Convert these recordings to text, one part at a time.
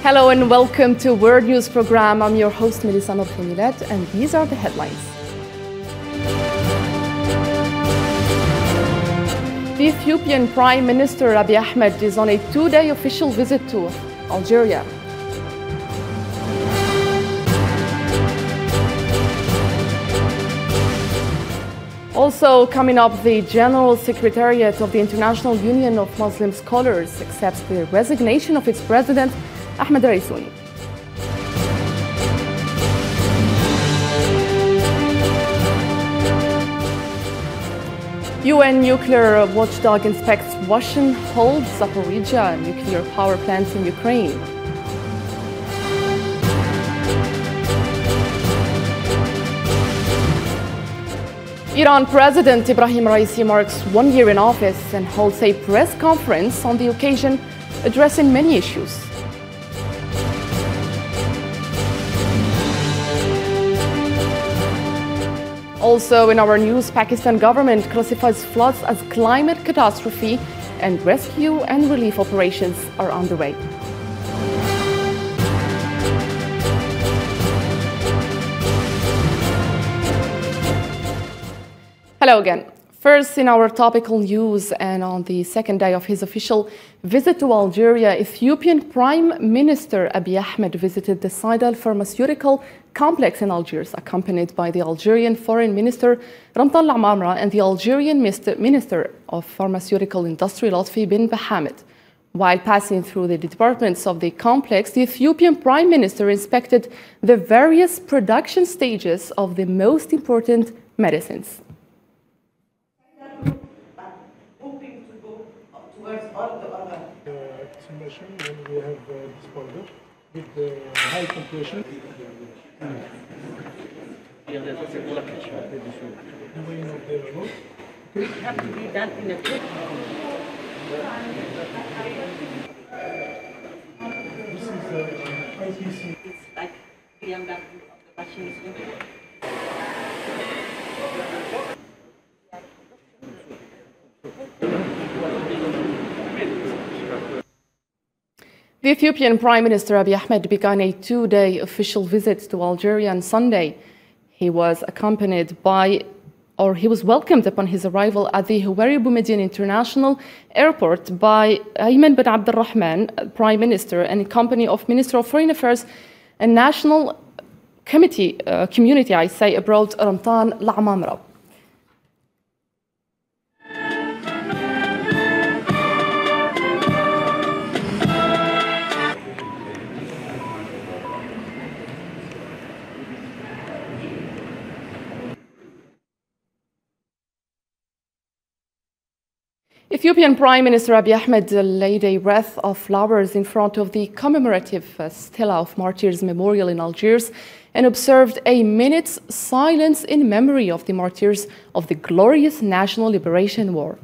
Hello and welcome to World News Program. I'm your host Melissa Nobkhemilat, and these are the headlines. The Ethiopian Prime Minister Abiy Ahmed is on a two-day official visit to Algeria. Also coming up, the General Secretariat of the International Union of Muslim Scholars accepts the resignation of its president, Ahmed. UN nuclear watchdog inspects Russian-held Zaporizhzhia nuclear power plants in Ukraine. Iran President Ibrahim Raisi marks 1 year in office and holds a press conference on the occasion, addressing many issues. Also in our news, Pakistan government classifies floods as climate catastrophe and rescue and relief operations are underway. Hello again. First, in our topical news, and on the second day of his official visit to Algeria, Ethiopian Prime Minister Abiy Ahmed visited the Sidal pharmaceutical complex in Algiers, accompanied by the Algerian Foreign Minister Ramtan Lamamra and the Algerian Minister of Pharmaceutical Industry Lotfi bin Bahamed. While passing through the departments of the complex, the Ethiopian Prime Minister inspected the various production stages of the most important medicines. All the other simulation when we have this powder with the high temperature. The way of the remote. It has to be done in a quick. This is IPC. It's like BMW of the machines. The Ethiopian Prime Minister Abiy Ahmed began a two-day official visit to Algeria on Sunday. He was welcomed upon his arrival at the Houari Boumediene International Airport by Ayman bin Abdulrahman, Prime Minister, and in company of Minister of Foreign Affairs and National Community abroad, Ramtan Lamamra. Ethiopian Prime Minister Abiy Ahmed laid a wreath of flowers in front of the commemorative Stela of Martyrs Memorial in Algiers and observed a minute's silence in memory of the martyrs of the glorious National Liberation War.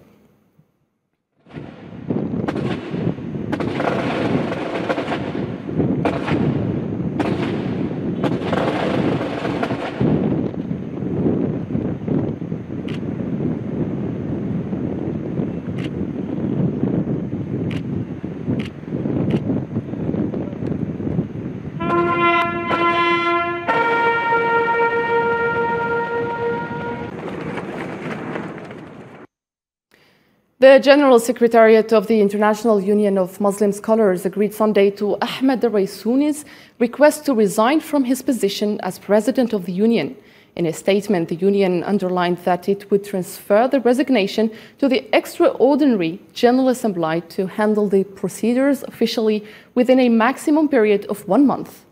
The General Secretariat of the International Union of Muslim Scholars agreed Sunday to Ahmed request to resign from his position as President of the Union. In a statement, the Union underlined that it would transfer the resignation to the Extraordinary General Assembly to handle the procedures officially within a maximum period of 1 month.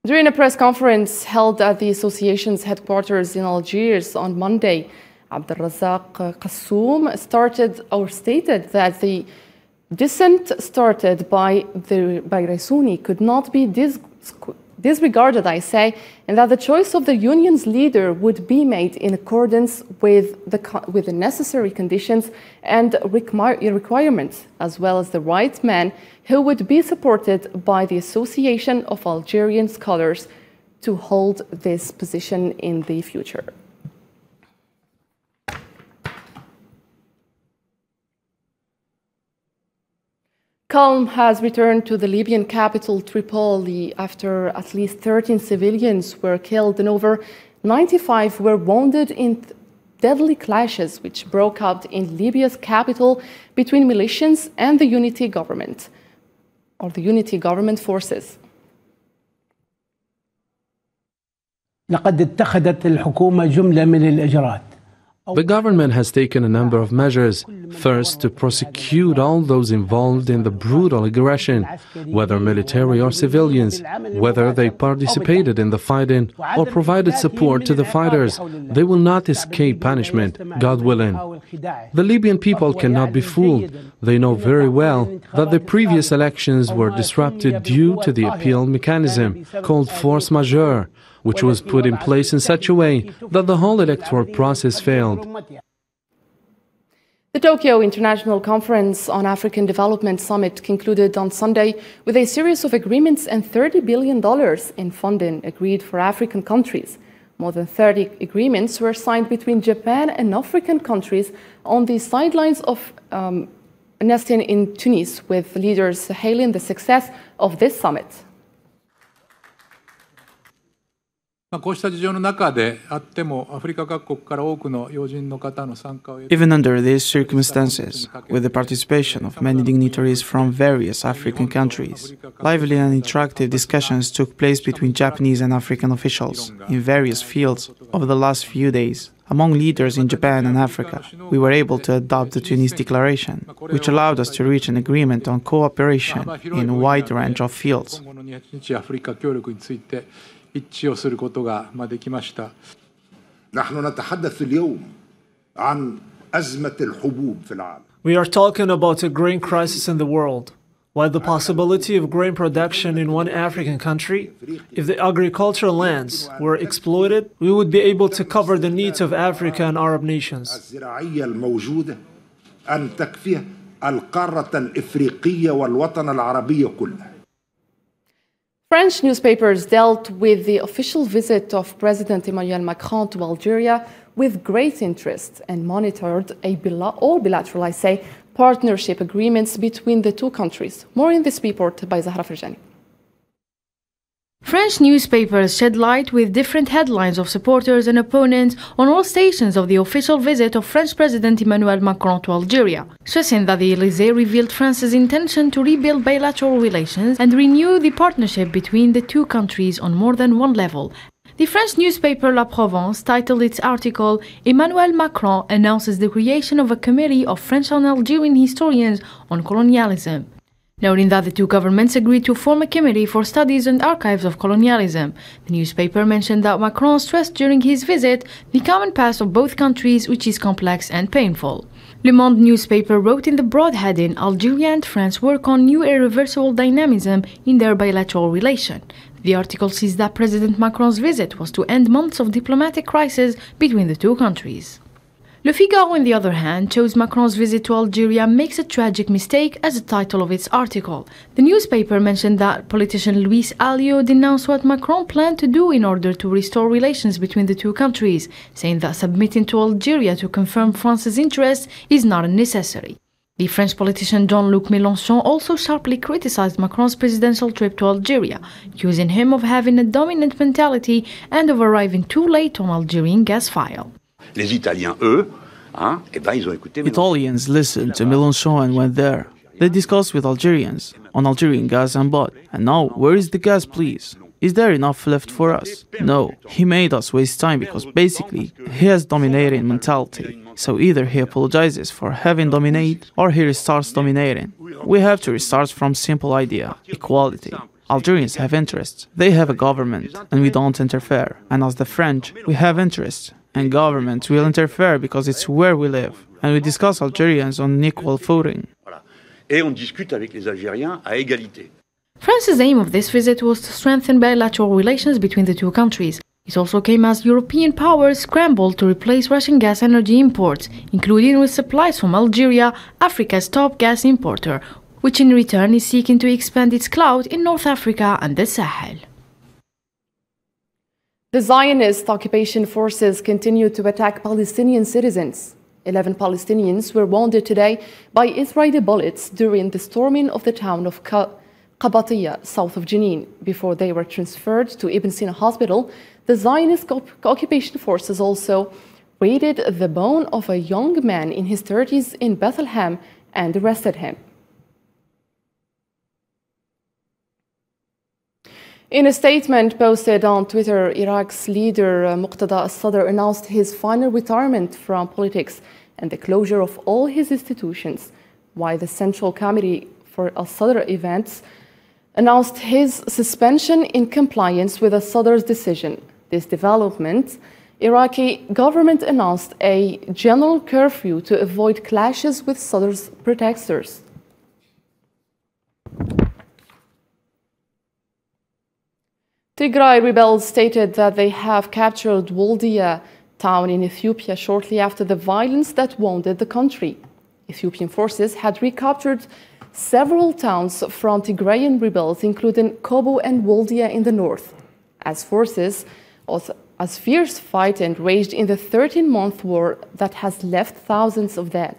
During a press conference held at the association's headquarters in Algiers on Monday, Abdelrazak Qassoum stated that the dissent started by Raisuni could not be disregarded, and that the choice of the union's leader would be made in accordance with the necessary conditions and requirements, as well as the right man who would be supported by the Association of Algerian Scholars to hold this position in the future. Calm has returned to the Libyan capital Tripoli after at least 13 civilians were killed and over 95 were wounded in deadly clashes which broke out in Libya's capital between militias and the Unity Government, or the Unity Government forces. لقد اتخذت الحكومة جملة من الإجراءات. The government has taken a number of measures. First, to prosecute all those involved in the brutal aggression, whether military or civilians, whether they participated in the fighting or provided support to the fighters. They will not escape punishment, God willing. The Libyan people cannot be fooled. They know very well that the previous elections were disrupted due to the appeal mechanism called force majeure, which was put in place in such a way that the whole electoral process failed. The Tokyo International Conference on African Development Summit concluded on Sunday with a series of agreements and $30 billion in funding agreed for African countries. More than 30 agreements were signed between Japan and African countries on the sidelines of nesting in Tunis, with leaders hailing the success of this summit. Even under these circumstances, with the participation of many dignitaries from various African countries, lively and interactive discussions took place between Japanese and African officials in various fields over the last few days. Among leaders in Japan and Africa, we were able to adopt the Tunis Declaration, which allowed us to reach an agreement on cooperation in a wide range of fields. We are talking about a grain crisis in the world. While the possibility of grain production in one African country, if the agricultural lands were exploited, we would be able to cover the needs of Africa and Arab nations. French newspapers dealt with the official visit of President Emmanuel Macron to Algeria with great interest and monitored all bilateral, partnership agreements between the two countries. More in this report by Zahra Farjani. French newspapers shed light with different headlines of supporters and opponents on all stations of the official visit of French President Emmanuel Macron to Algeria, stressing that the Elysée revealed France's intention to rebuild bilateral relations and renew the partnership between the two countries on more than one level. The French newspaper La Provence titled its article, "Emmanuel Macron announces the creation of a committee of French and Algerian historians on colonialism," noting that the two governments agreed to form a committee for studies and archives of colonialism. The newspaper mentioned that Macron stressed during his visit the common past of both countries, which is complex and painful. Le Monde newspaper wrote in the broad heading, "Algeria and France work on new irreversible dynamism in their bilateral relation." The article says that President Macron's visit was to end months of diplomatic crisis between the two countries. Le Figaro, on the other hand, chose Macron's visit to Algeria makes a tragic mistake as the title of its article. The newspaper mentioned that politician Luis Alliot denounced what Macron planned to do in order to restore relations between the two countries, saying that submitting to Algeria to confirm France's interests is not necessary. The French politician Jean-Luc Mélenchon also sharply criticized Macron's presidential trip to Algeria, accusing him of having a dominant mentality and of arriving too late on Algerian gas file. Italians listened to Mélenchon and went there. They discussed with Algerians on Algerian gas and bought. And now, where is the gas, please? Is there enough left for us? No, he made us waste time because basically he has dominating mentality. So either he apologizes for having dominated or he restarts dominating. We have to restart from simple idea, equality. Algerians have interests. They have a government and we don't interfere. And as the French, we have interests. And government will interfere because it's where we live. And we discuss Algerians on an equal footing. France's aim of this visit was to strengthen bilateral relations between the two countries. It also came as European powers scrambled to replace Russian gas energy imports, including with supplies from Algeria, Africa's top gas importer, which in return is seeking to expand its clout in North Africa and the Sahel. The Zionist occupation forces continue to attack Palestinian citizens. 11 Palestinians were wounded today by Israeli bullets during the storming of the town of Qabatiyya, south of Jenin. Before they were transferred to Ibn Sina Hospital, the Zionist occupation forces also raided the home of a young man in his 30s in Bethlehem and arrested him. In a statement posted on Twitter, Iraq's leader Muqtada al-Sadr announced his final retirement from politics and the closure of all his institutions, while the Central Committee for al-Sadr events announced his suspension in compliance with al-Sadr's decision. This development, Iraqi government announced a general curfew to avoid clashes with Sadr's protesters. Tigray rebels stated that they have captured Waldia town in Ethiopia shortly after the violence that wounded the country. Ethiopian forces had recaptured several towns from Tigrayan rebels, including Kobo and Waldia in the north. As fierce fighting raged in the 13-month war that has left thousands of dead.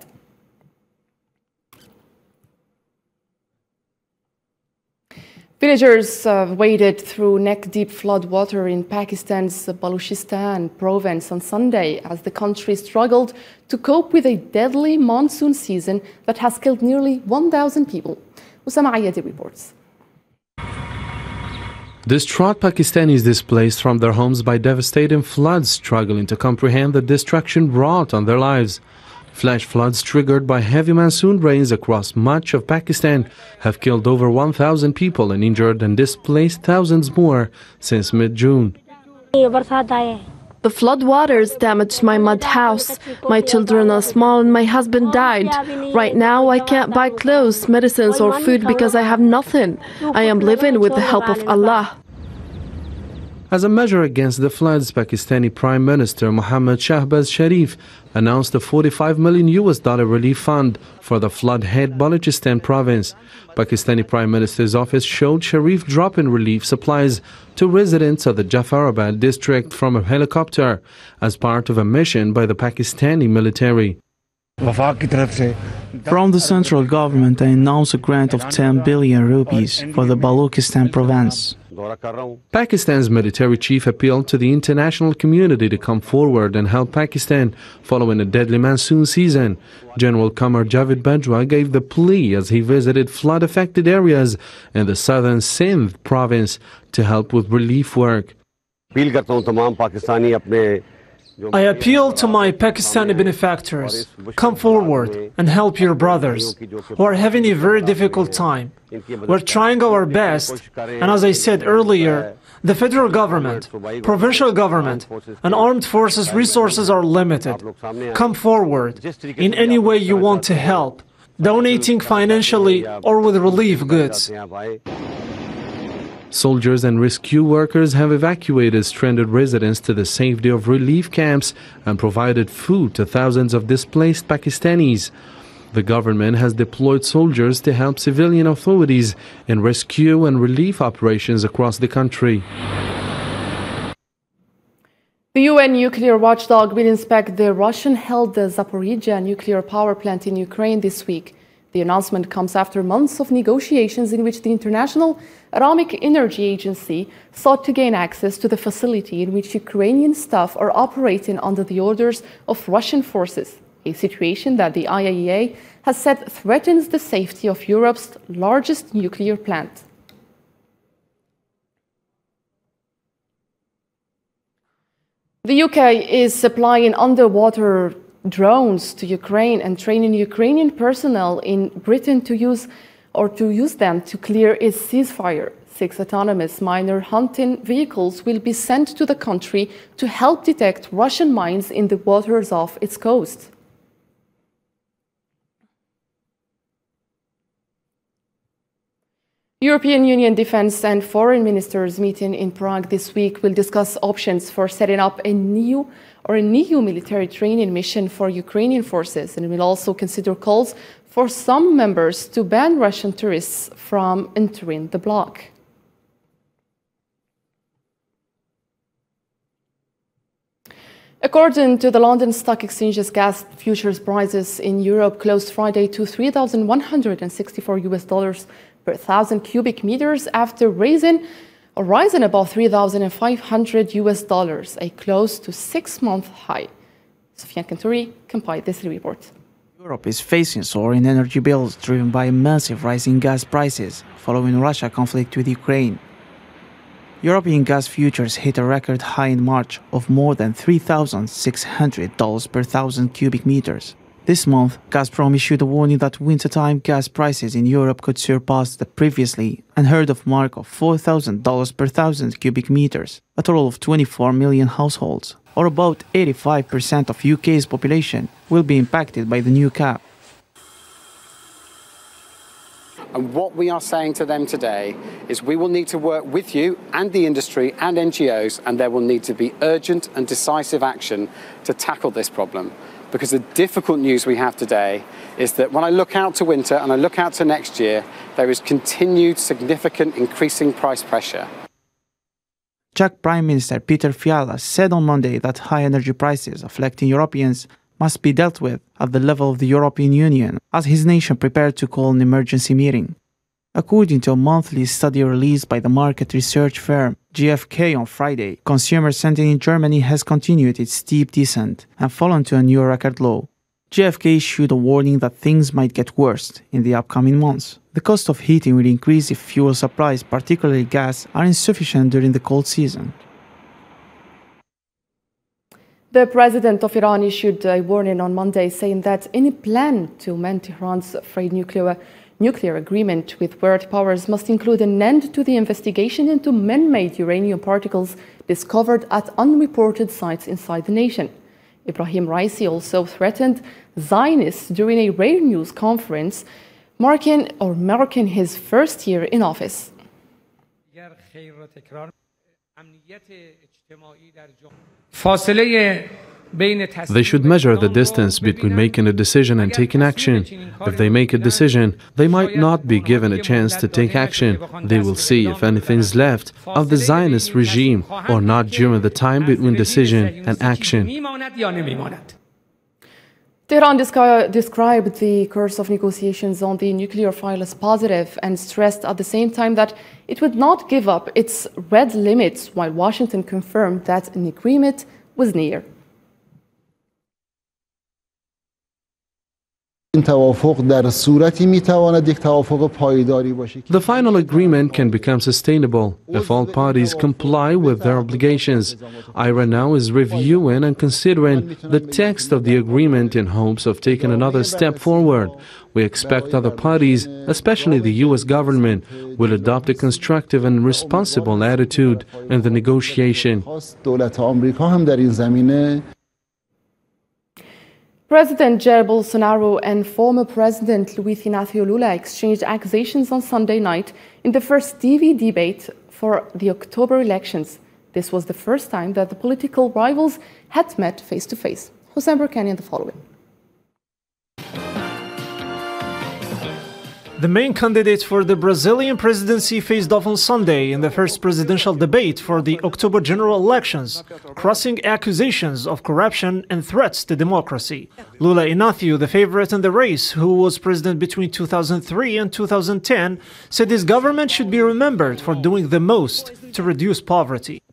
Villagers waded through neck-deep floodwater in Pakistan's Balochistan province on Sunday as the country struggled to cope with a deadly monsoon season that has killed nearly 1,000 people. Usama Ayadi reports. Distraught Pakistanis displaced from their homes by devastating floods, struggling to comprehend the destruction wrought on their lives. Flash floods triggered by heavy monsoon rains across much of Pakistan have killed over 1,000 people and injured and displaced thousands more since mid-June. The flood waters damaged my mud house. My children are small and my husband died. Right now I can't buy clothes, medicines or food because I have nothing. I am living with the help of Allah. As a measure against the floods, Pakistani Prime Minister Mohammad Shahbaz Sharif announced a $45 million relief fund for the flood-hit Balochistan province. Pakistani Prime Minister's office showed Sharif dropping relief supplies to residents of the Jafarabad district from a helicopter as part of a mission by the Pakistani military. From the central government, I announced a grant of 10 billion rupees for the Balochistan province. Pakistan's military chief appealed to the international community to come forward and help Pakistan following a deadly monsoon season. General Qamar Javed Bajwa gave the plea as he visited flood-affected areas in the southern Sindh province to help with relief work. I appeal to my Pakistani benefactors, come forward and help your brothers who are having a very difficult time. We're trying our best, and as I said earlier, the federal government, provincial government, and armed forces resources are limited. Come forward in any way you want to help, donating financially or with relief goods. Soldiers and rescue workers have evacuated stranded residents to the safety of relief camps and provided food to thousands of displaced Pakistanis. The government has deployed soldiers to help civilian authorities in rescue and relief operations across the country. The UN nuclear watchdog will inspect the Russian-held Zaporizhzhia nuclear power plant in Ukraine this week. The announcement comes after months of negotiations in which the International Atomic Energy Agency sought to gain access to the facility in which Ukrainian staff are operating under the orders of Russian forces, a situation that the IAEA has said threatens the safety of Europe's largest nuclear plant. The UK is supplying underwater drones to Ukraine and training Ukrainian personnel in Britain to use them to clear its ceasefire. 6 autonomous miner hunting vehicles will be sent to the country to help detect Russian mines in the waters off its coast. European Union defense and foreign ministers meeting in Prague this week will discuss options for setting up a new military training mission for Ukrainian forces, and will also consider calls for some members to ban Russian tourists from entering the bloc. According to the London Stock Exchange's gas futures prices in Europe closed Friday to $3,164 per 1,000 cubic meters after rising above $3,500, a close to 6-month high. Sofian Kanturi compiled this report. Europe is facing soaring energy bills driven by a massive rise in gas prices following Russia conflict with Ukraine. European gas futures hit a record high in March of more than $3,600 per 1,000 cubic meters. This month, Gazprom issued a warning that wintertime gas prices in Europe could surpass the previously unheard-of mark of $4,000 per 1,000 cubic meters, a total of 24 million households, or about 85% of UK's population, will be impacted by the new cap. And what we are saying to them today is we will need to work with you and the industry and NGOs, and there will need to be urgent and decisive action to tackle this problem. Because the difficult news we have today is that when I look out to winter and I look out to next year, there is continued significant increasing price pressure. Czech Prime Minister Peter Fiala said on Monday that high energy prices affecting Europeans must be dealt with at the level of the European Union, as his nation prepared to call an emergency meeting. According to a monthly study released by the market research firm GfK on Friday, consumer sentiment in Germany has continued its steep descent and fallen to a new record low. GfK issued a warning that things might get worse in the upcoming months. The cost of heating will increase if fuel supplies, particularly gas, are insufficient during the cold season. The president of Iran issued a warning on Monday saying that any plan to amend Tehran's frayed nuclear agreement with world powers must include an end to the investigation into man-made uranium particles discovered at unreported sites inside the nation. Ibrahim Raisi also threatened Zionists during a rare news conference marking his first year in office. They should measure the distance between making a decision and taking action. If they make a decision, they might not be given a chance to take action. They will see if anything's left of the Zionist regime or not during the time between decision and action. Tehran described the course of negotiations on the nuclear file as positive and stressed at the same time that it would not give up its red limits, while Washington confirmed that an agreement was near. The final agreement can become sustainable if all parties comply with their obligations. Iran now is reviewing and considering the text of the agreement in hopes of taking another step forward. We expect other parties, especially the US government, will adopt a constructive and responsible attitude in the negotiation. President Jair Bolsonaro and former President Luiz Inácio Lula exchanged accusations on Sunday night in the first TV debate for the October elections. This was the first time that the political rivals had met face-to-face. Hossein Burkani and the following. The main candidate for the Brazilian presidency faced off on Sunday in the first presidential debate for the October general elections, crossing accusations of corruption and threats to democracy. Lula Inácio, the favorite in the race, who was president between 2003 and 2010, said his government should be remembered for doing the most to reduce poverty.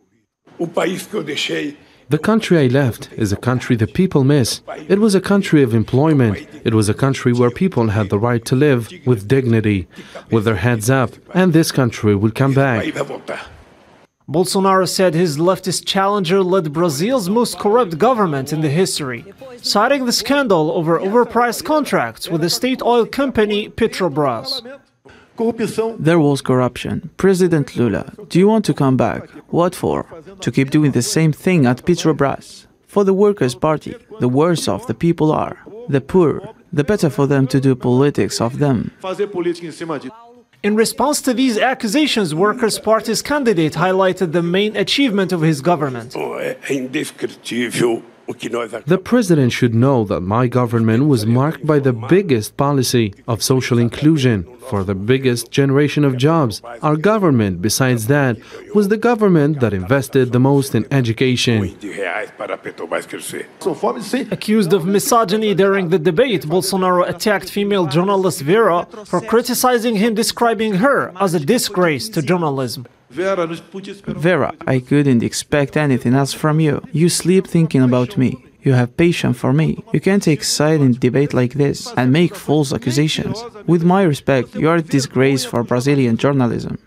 The country I left is a country the people miss. It was a country of employment. It was a country where people had the right to live with dignity, with their heads up, and this country will come back. Bolsonaro said his leftist challenger led Brazil's most corrupt government in the history, citing the scandal over overpriced contracts with the state oil company Petrobras. There was corruption. President Lula, do you want to come back? What for? To keep doing the same thing at Petrobras? For the Workers' Party, the worse off the people are, the poor, the better for them to do politics of them. In response to these accusations, Workers' Party's candidate highlighted the main achievement of his government. The president should know that my government was marked by the biggest policy of social inclusion. for the biggest generation of jobs. Our government, besides that, was the government that invested the most in education. Accused of misogyny during the debate, Bolsonaro attacked female journalist Vera for criticizing him, describing her as a disgrace to journalism. Vera, I couldn't expect anything else from you. You sleep thinking about me. You have patience for me. You can't take side in debate like this and make false accusations. With my respect, you are a disgrace for Brazilian journalism.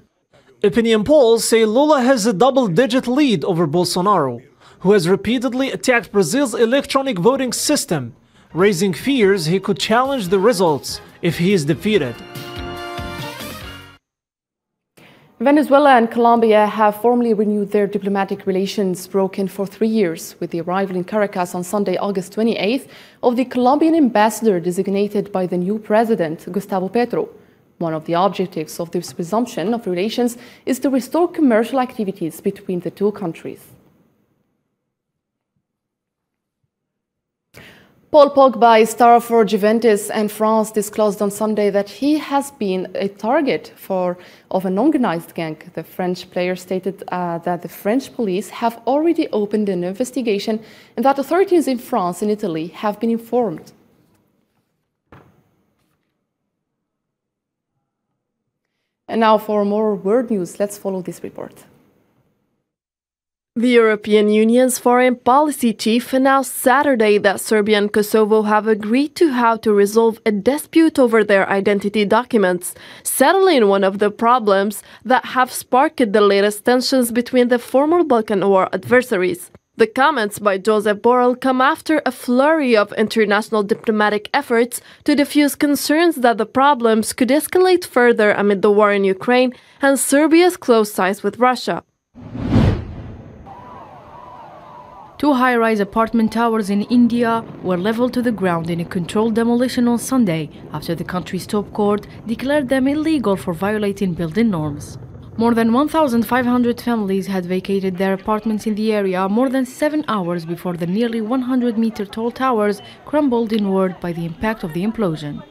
Opinion polls say Lula has a double-digit lead over Bolsonaro, who has repeatedly attacked Brazil's electronic voting system, raising fears he could challenge the results if he is defeated. Venezuela and Colombia have formally renewed their diplomatic relations, broken for 3 years, with the arrival in Caracas on Sunday, August 28th, of the Colombian ambassador designated by the new president, Gustavo Petro. One of the objectives of this resumption of relations is to restore commercial activities between the two countries. Paul Pogba, a star for Juventus and France, disclosed on Sunday that he has been a target of an organized gang. The French player stated that the French police have already opened an investigation and that authorities in France and Italy have been informed. And now for more world news, let's follow this report. The European Union's foreign policy chief announced Saturday that Serbia and Kosovo have agreed to how to resolve a dispute over their identity documents, settling one of the problems that have sparked the latest tensions between the former Balkan war adversaries. The comments by Josep Borrell come after a flurry of international diplomatic efforts to diffuse concerns that the problems could escalate further amid the war in Ukraine and Serbia's close ties with Russia. Two high-rise apartment towers in India were leveled to the ground in a controlled demolition on Sunday after the country's top court declared them illegal for violating building norms. More than 1,500 families had vacated their apartments in the area more than 7 hours before the nearly 100-meter-tall towers crumbled inward by the impact of the implosion.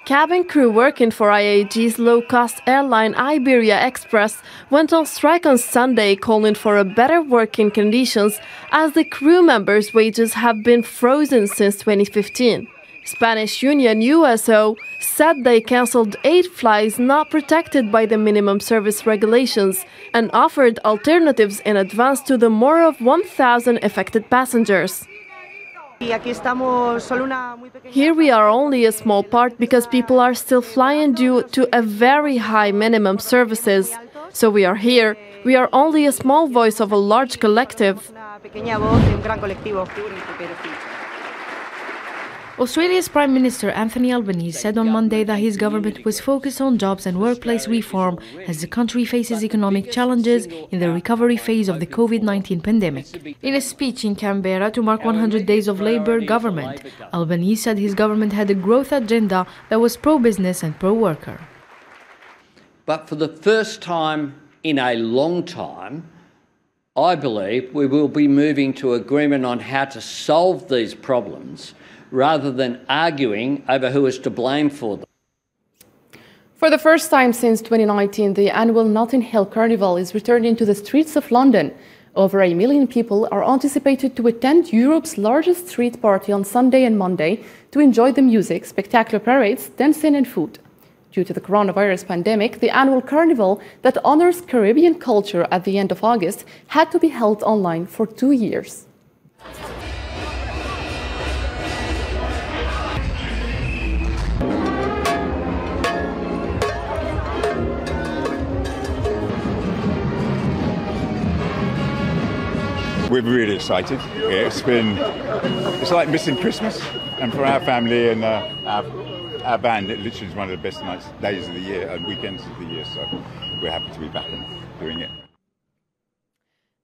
Cabin crew working for IAG's low-cost airline Iberia Express went on strike on Sunday, calling for better working conditions as the crew members' wages have been frozen since 2015. Spanish union USO said they cancelled 8 flights not protected by the minimum service regulations and offered alternatives in advance to the more of 1,000 affected passengers. Here we are only a small part because people are still flying due to a very high minimum services. So we are here. We are only a small voice of a large collective. Australia's Prime Minister Anthony Albanese said on Monday that his government was focused on jobs and workplace reform as the country faces economic challenges in the recovery phase of the COVID-19 pandemic. In a speech in Canberra to mark 100 days of Labour government, Albanese said his government had a growth agenda that was pro-business and pro-worker. But for the first time in a long time, I believe we will be moving to agreement on how to solve these problems rather than arguing over who is to blame for them. For the first time since 2019, the annual Notting Hill Carnival is returning to the streets of London. Over 1 million people are anticipated to attend Europe's largest street party on Sunday and Monday to enjoy the music, spectacular parades, dancing and food. Due to the coronavirus pandemic, the annual carnival that honors Caribbean culture at the end of August had to be held online for 2 years. We're really excited. It's like missing Christmas, and for our family and our band, it literally is one of the best days of the year and weekends of the year. So we're happy to be back and doing it.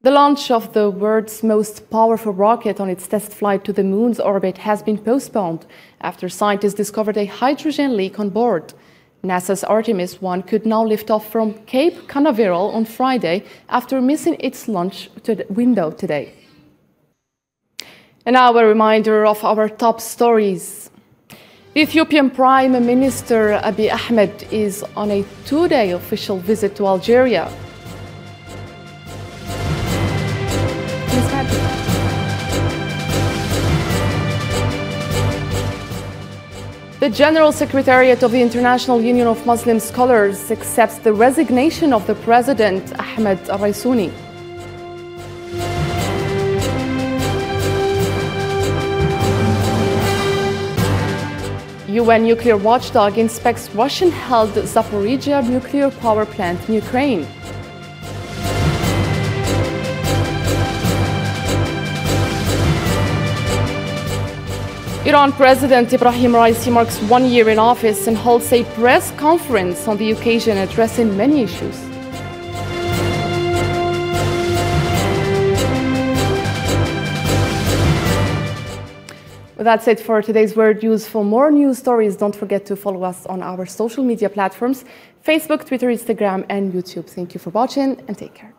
The launch of the world's most powerful rocket on its test flight to the moon's orbit has been postponed after scientists discovered a hydrogen leak on board. NASA's Artemis 1 could now lift off from Cape Canaveral on Friday after missing its launch window today. And now a reminder of our top stories. The Ethiopian Prime Minister Abiy Ahmed is on a two-day official visit to Algeria. The General Secretariat of the International Union of Muslim Scholars accepts the resignation of the President, Ahmed al-Raisuni. UN nuclear watchdog inspects Russian-held Zaporizhzhia nuclear power plant in Ukraine. Iran President Ibrahim Raisi marks 1 year in office and holds a press conference on the occasion addressing many issues. Well, that's it for today's World News. For more news stories, don't forget to follow us on our social media platforms, Facebook, Twitter, Instagram, and YouTube. Thank you for watching and take care.